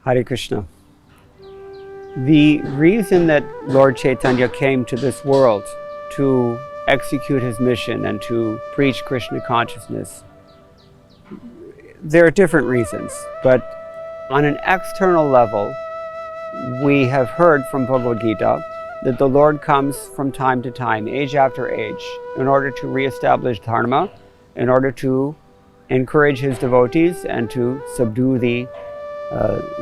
Hare Krishna. The reason that Lord Chaitanya came to this world to execute his mission and to preach Krishna consciousness, there are different reasons, but on an external level, we have heard from Bhagavad-Gita that the Lord comes from time to time, age after age, in order to reestablish dharma, in order to encourage his devotees and to subdue the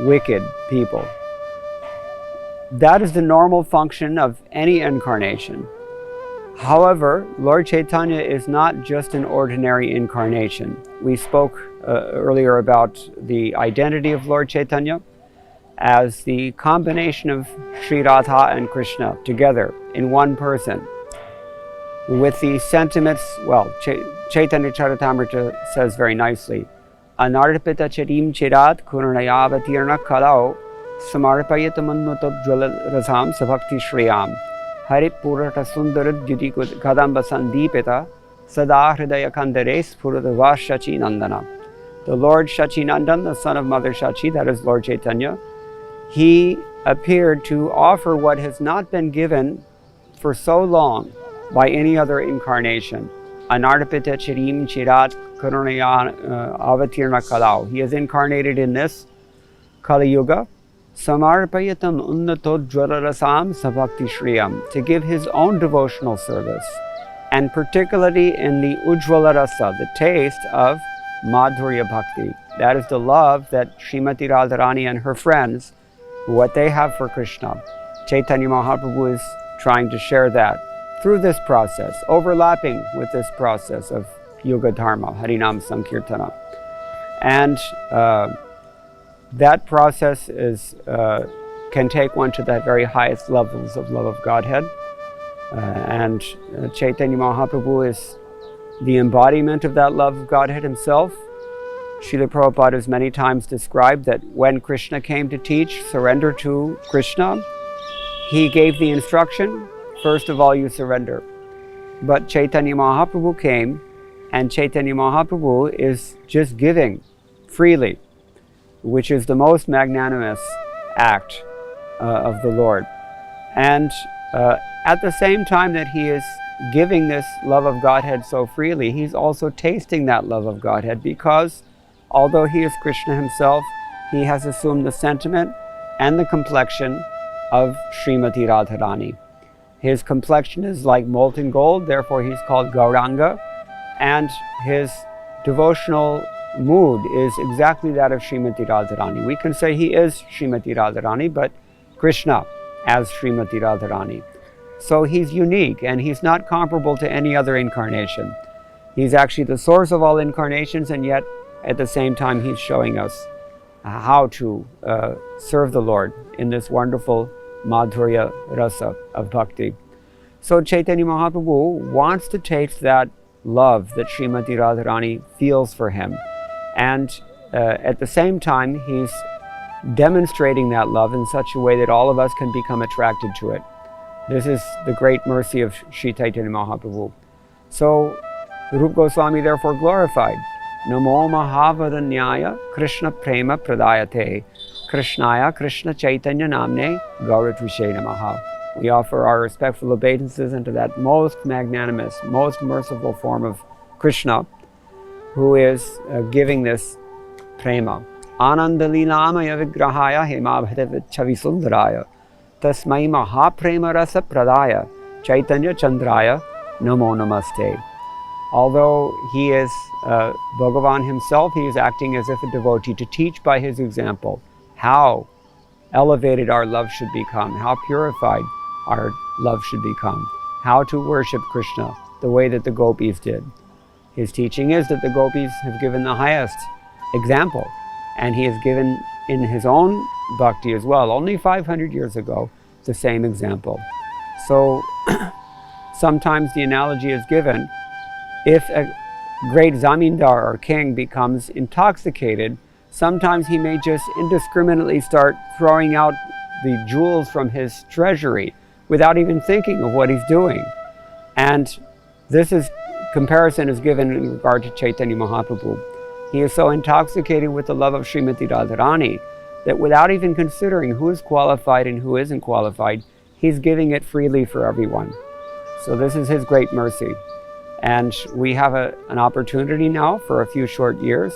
wicked people. That is the normal function of any incarnation. However, Lord Chaitanya is not just an ordinary incarnation. We spoke earlier about the identity of Lord Chaitanya as the combination of Sri Radha and Krishna together in one person, with the sentiments, well, Chaitanya Charitamrita says very nicely, Anarpita charim chirat kurunayavatirna kalau samarpayatamanutadjwala rasam sabhakti shriyam Hari purata sundarat jyuti kadamba sandipita sada hridaya kandare spuradava Sachinandana. The Lord Sachinandan, the son of Mother Sachi, that is Lord Chaitanya, he appeared to offer what has not been given for so long by any other incarnation. Anarpita chirim chirat karunaya avatirna kalau. He is incarnated in this Kali Yuga. Samarpayatam unnato jwararasam sabhakti shriyam, to give his own devotional service, and particularly in the Ujjvala Rasa, the taste of Madhurya Bhakti. That is the love that Srimati Radharani and her friends, what they have for Krishna. Chaitanya Mahaprabhu is trying to share that through this process, overlapping with this process of Yoga Dharma, Harinam Sankirtana. And that process can take one to the very highest levels of love of Godhead. And Chaitanya Mahaprabhu is the embodiment of that love of Godhead himself. Srila Prabhupada has many times described that when Krishna came to teach surrender to Krishna, he gave the instruction, first of all you surrender. But Chaitanya Mahaprabhu came, and Chaitanya Mahaprabhu is just giving freely, which is the most magnanimous act of the Lord. And at the same time that he is giving this love of Godhead so freely, he's also tasting that love of Godhead, because although he is Krishna himself, he has assumed the sentiment and the complexion of Srimati Radharani. His complexion is like molten gold, therefore he's called Gauranga, and his devotional mood is exactly that of Srimati Radharani. We can say he is Srimati Radharani, but Krishna as Srimati Radharani. So he's unique, and he's not comparable to any other incarnation. He's actually the source of all incarnations, and yet at the same time he's showing us how to serve the Lord in this wonderful Madhurya Rasa of Bhakti. So Chaitanya Mahaprabhu wants to taste that love that Srimati Radharani feels for him. And at the same time, he's demonstrating that love in such a way that all of us can become attracted to it. This is the great mercy of Sri Chaitanya Mahaprabhu. So Rupa Goswami therefore glorified, Namo Mahavadanyaya Krishna Prema Pradayate Krishnaya Krishna Chaitanya Namne Gauratvishaya Namaha. We offer our respectful obeisances unto that most magnanimous, most merciful form of Krishna, who is giving this prema. Anandalilamaya vigrahaya hemabhadavit chavisundaraya tasmai mahaprema rasa pradaya Chaitanya Chandraya namo namaste. Although he is Bhagavan himself, he is acting as if a devotee to teach by his example how elevated our love should become, how purified our love should become, how to worship Krishna the way that the gopis did. His teaching is that the gopis have given the highest example, and he has given in his own bhakti as well, only 500 years ago, the same example. So sometimes the analogy is given, if a great zamindar or king becomes intoxicated, sometimes he may just indiscriminately start throwing out the jewels from his treasury without even thinking of what he's doing. And this comparison is given in regard to Chaitanya Mahaprabhu. He is so intoxicated with the love of Srimati Radharani that without even considering who is qualified and who isn't qualified, he's giving it freely for everyone. So this is his great mercy. And we have an opportunity now for a few short years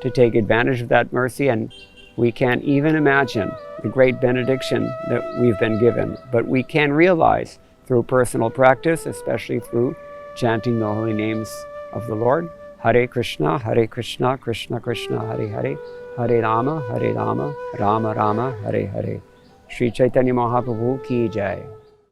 to take advantage of that mercy, and we can't even imagine the great benediction that we've been given. But we can realize through personal practice, especially through chanting the holy names of the Lord, Hare Krishna, Krishna Krishna, Hare Hare, Hare Rama, Rama Rama, Hare Hare. Sri Chaitanya Mahaprabhu ki jai.